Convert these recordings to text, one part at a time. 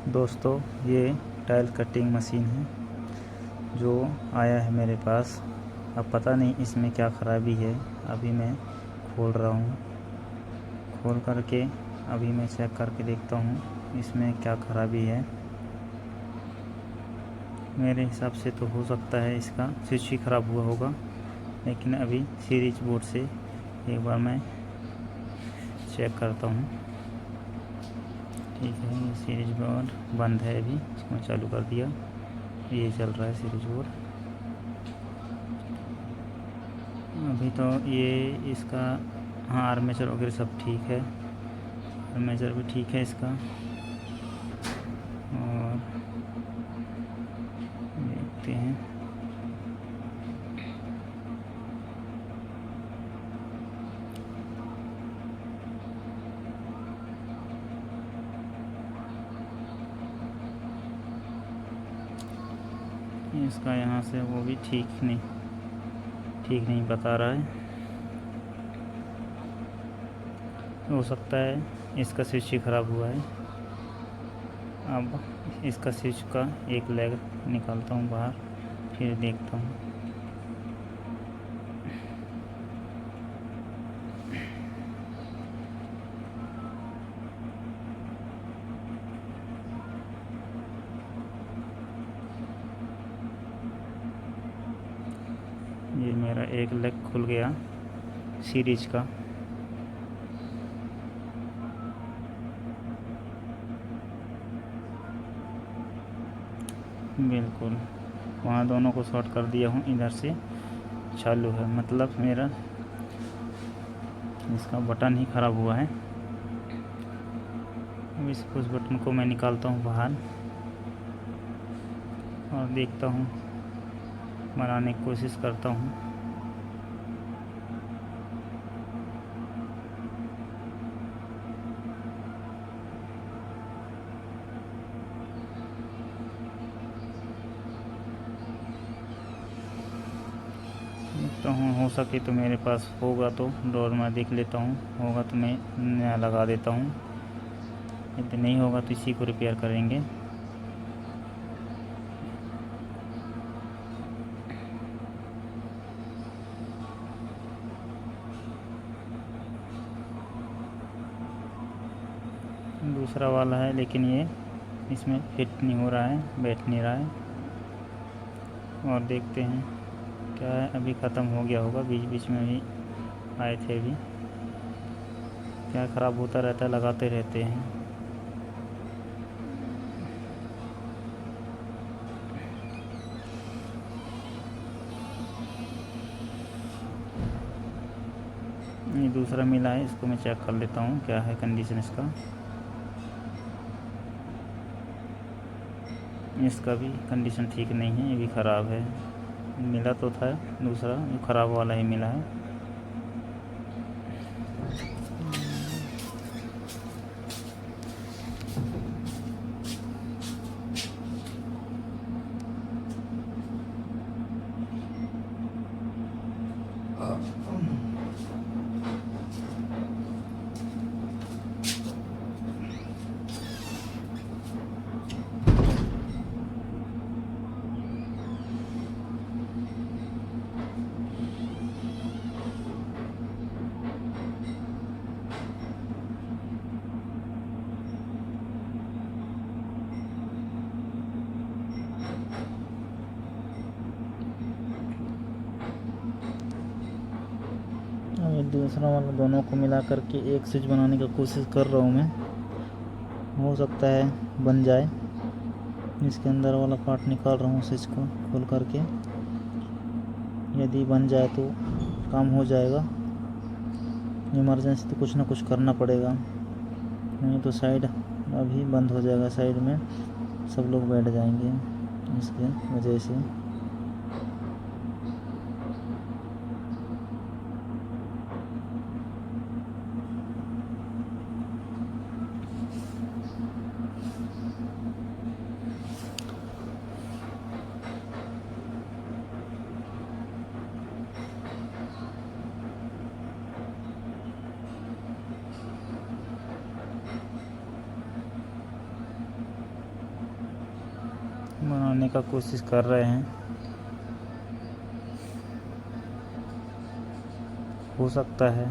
दोस्तों, ये tile cutting machine है जो आया है मेरे पास। अब पता नहीं इसमें क्या ख़राबी है। अभी मैं खोल रहा हूँ। खोल करके अभी मैं चेक करके देखता हूँ इसमें क्या ख़राबी है। मेरे हिसाब से तो हो सकता है इसका स्विच ही ख़राब हुआ होगा, लेकिन अभी सीरीज बोर्ड से एक बार मैं चेक करता हूँ। ठीक है, ये सीरीज बोर्ड बंद है। अभी इसको मैं चालू कर दिया, ये चल रहा है सीरीज बोर्ड। अभी तो ये इसका हाँ, आर्मेचर वगैरह सब ठीक है। आर्मेचर भी ठीक है इसका। और देखते हैं, इसका यहाँ से वो भी ठीक नहीं बता रहा है। हो सकता है इसका स्विच ही ख़राब हुआ है। अब इसका स्विच का एक लेग निकालता हूँ बाहर, फिर देखता हूँ। ये मेरा एक लेग खुल गया सीरीज का। बिल्कुल, वहाँ दोनों को शॉर्ट कर दिया हूँ। इधर से चालू है, मतलब मेरा इसका बटन ही ख़राब हुआ है। अब उस बटन को मैं निकालता हूँ बाहर और देखता हूँ, बनाने की कोशिश करता हूँ। देखता हूँ, हो सके तो मेरे पास होगा तो डोर में देख लेता हूँ, होगा तो मैं नया लगा देता हूँ। यदि नहीं होगा तो इसी को रिपेयर करेंगे। दूसरा वाला है, लेकिन ये इसमें फिट नहीं हो रहा है, बैठ नहीं रहा है। और देखते हैं क्या है। अभी ख़त्म हो गया होगा, बीच बीच में भी आए थे। अभी क्या ख़राब होता रहता है, लगाते रहते हैं। ये दूसरा मिला है, इसको मैं चेक कर लेता हूँ क्या है कंडीशन इसका। इसका भी कंडीशन ठीक नहीं है, ये भी ख़राब है। मिला तो था दूसरा, जो ख़राब वाला ही मिला है। अब दूसरा वाला दोनों को मिला करके एक स्विच बनाने की कोशिश कर रहा हूँ मैं। हो सकता है बन जाए। इसके अंदर वाला पार्ट निकाल रहा हूँ स्विच को खोल करके। यदि बन जाए तो काम हो जाएगा। इमरजेंसी तो कुछ ना कुछ करना पड़ेगा, नहीं तो साइड अभी बंद हो जाएगा। साइड में सब लोग बैठ जाएंगे इसके वजह से। बनाने का कोशिश कर रहे हैं। हो सकता है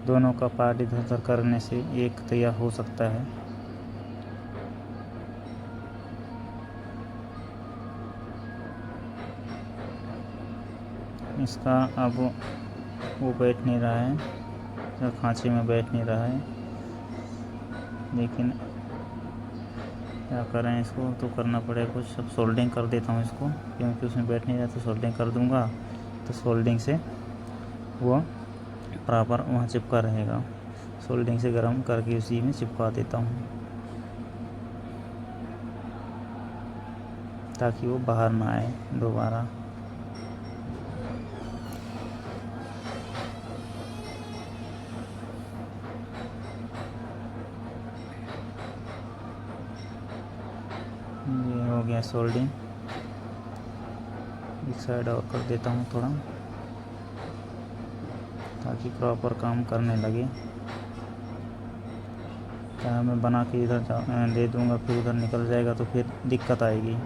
दोनों का पार्ट इधर उधर करने से एक तैयार हो सकता है। इसका अब वो बैठ नहीं रहा है, तो खांचे में बैठ नहीं रहा है, लेकिन क्या करें, इसको तो करना पड़ेगा कुछ। अब सोल्डिंग कर देता हूँ इसको, क्योंकि उसमें बैठ नहीं रहा, तो सोल्डिंग कर दूँगा तो सोल्डिंग से वो प्रॉपर वहाँ चिपका रहेगा। सोल्डिंग से गर्म करके उसी में चिपका देता हूँ, ताकि वो बाहर ना आए दोबारा। ये हो गया सोल्डिंग। एक साइड और कर देता हूँ थोड़ा, ताकि प्रॉपर काम करने लगे। क्या मैं बना के इधर दे दूँगा, फिर उधर निकल जाएगा तो फिर दिक्कत आएगी,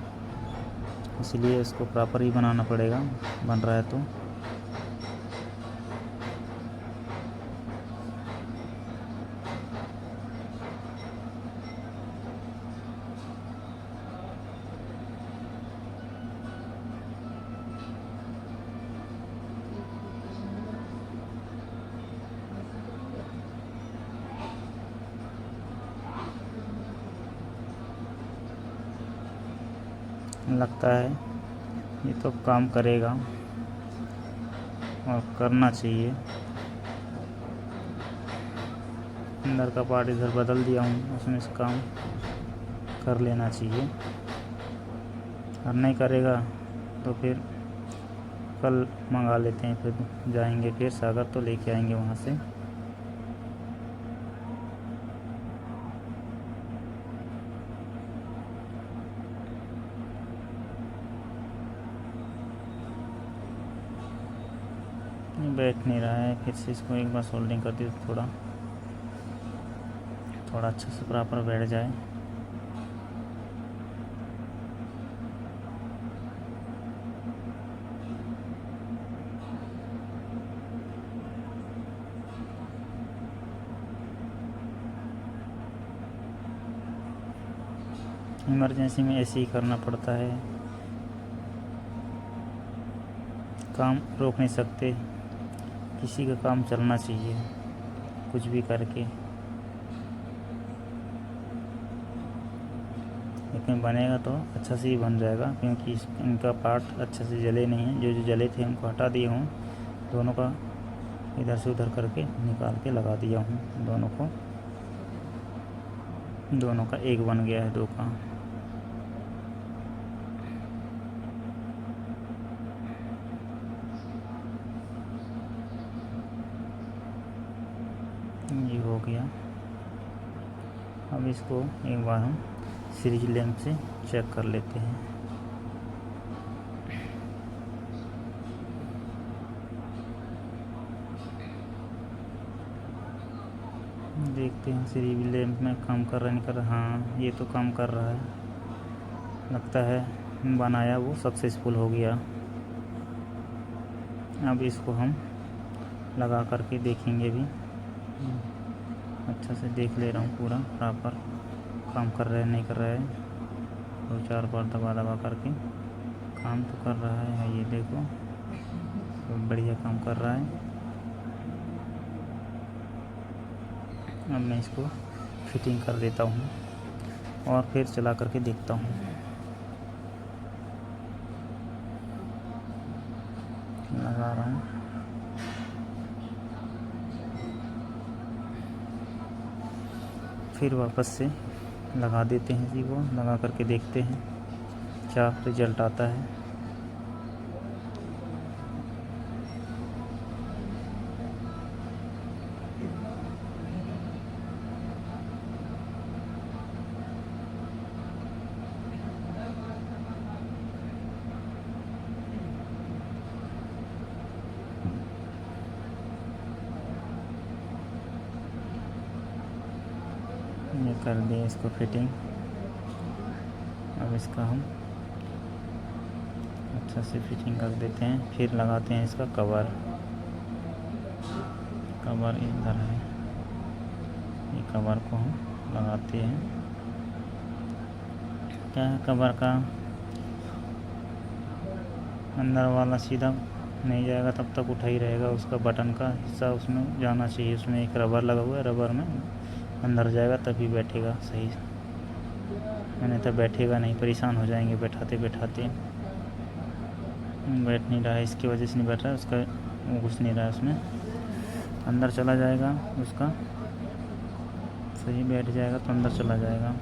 इसलिए इसको प्रॉपर ही बनाना पड़ेगा, बन रहा है तो। लगता है ये तो काम करेगा और करना चाहिए। अंदर का पार्ट इधर बदल दिया हूँ, उसमें से काम कर लेना चाहिए। और नहीं करेगा तो फिर कल मंगा लेते हैं, फिर जाएंगे, फिर सागर तो लेके आएंगे वहाँ से। बैठ नहीं रहा है, फिर से इसको एक बार सोल्डिंग कर दी तो थोड़ा अच्छा से प्रॉपर बैठ जाए। इमरजेंसी में ऐसे ही करना पड़ता है, काम रोक नहीं सकते, किसी का काम चलना चाहिए कुछ भी करके। लेकिन बनेगा तो अच्छा से ही बन जाएगा, क्योंकि इनका पार्ट अच्छे से जले नहीं है। जो जले थे उनको हटा दिए हूँ, दोनों का इधर से उधर करके निकाल के लगा दिया हूँ। दोनों का एक बन गया है, दो का। ये हो गया। अब इसको एक बार हम सीरीज लैंप से चेक कर लेते हैं। देखते हैं सीरीज लैंप में काम कर रहा है नहीं कर रहा। हाँ, ये तो काम कर रहा है, लगता है बनाया वो सक्सेसफुल हो गया। अब इसको हम लगा करके देखेंगे भी। अच्छा से देख ले रहा हूँ, पूरा प्रॉपर काम कर रहा है नहीं कर रहा है। 2-4 बार दबा करके काम तो कर रहा है। ये देखो, बहुत बढ़िया काम कर रहा है। अब मैं इसको फिटिंग कर देता हूँ और फिर चला करके देखता हूँ। लगा रहा हूँ, फिर वापस से लगा देते हैं इसी को। लगा करके देखते हैं क्या रिजल्ट आता है। ये कर दिए इसको फिटिंग। अब इसका हम अच्छा से फिटिंग कर देते हैं। फिर लगाते हैं इसका कवर इधर है, ये कवर को हम लगाते हैं। क्या है, कवर का अंदर वाला सीधा नहीं जाएगा, तब तक उठा ही रहेगा। उसका बटन का हिस्सा उसमें जाना चाहिए। उसमें एक रबर लगा हुआ है, रबर में अंदर जाएगा तभी बैठेगा सही, मैंने तो बैठेगा नहीं, परेशान हो जाएंगे बैठाते बैठाते। बैठ नहीं रहा है, इसकी वजह से नहीं बैठ रहा है, उसका वो घुस नहीं रहा है उसमें, अंदर चला जाएगा उसका, सही बैठ जाएगा तो अंदर चला जाएगा।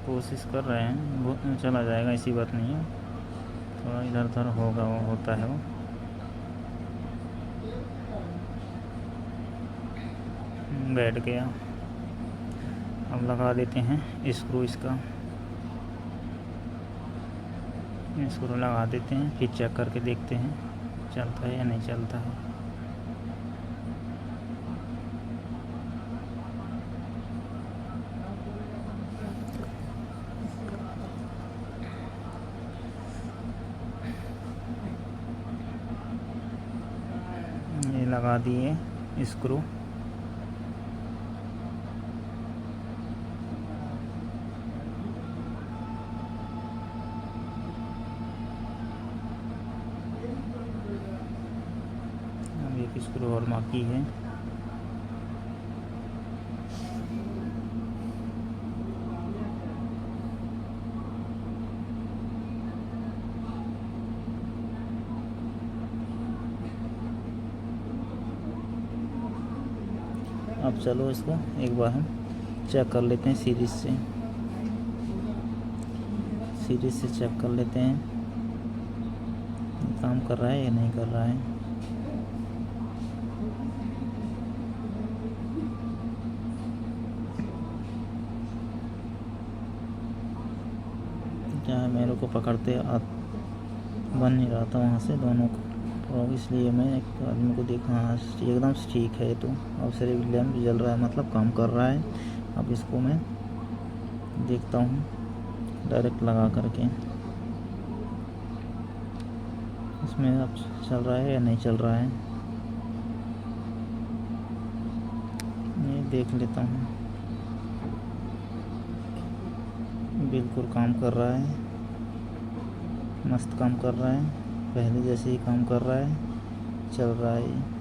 कोशिश कर रहे हैं, वो चला जाएगा, ऐसी बात नहीं है। थोड़ा इधर उधर होगा, वो होता है वो। बैठ गया। अब लगा देते हैं स्क्रू, इसका स्क्रू लगा देते हैं, फिर चेक करके देखते हैं चलता है या नहीं चलता है। ये लगा दिए स्क्रू। एक स्क्रू और बाकी है। अब चलो इसको एक बार हम चेक कर लेते हैं सीरीज से चेक कर लेते हैं काम कर रहा है या नहीं कर रहा है। क्या है, मेरे को पकड़ते बन नहीं रहा था वहाँ से दोनों को, तो इसलिए मैं एक आदमी को देखा, हाँ एकदम ठीक है। तो अब सिर्फ लैंप जल रहा है, मतलब काम कर रहा है। अब इसको मैं देखता हूँ डायरेक्ट लगा करके, इसमें अब चल रहा है या नहीं चल रहा है, ये देख लेता हूँ। बिल्कुल काम कर रहा है, मस्त काम कर रहा है, पहले जैसे ही काम कर रहा है, चल रहा है।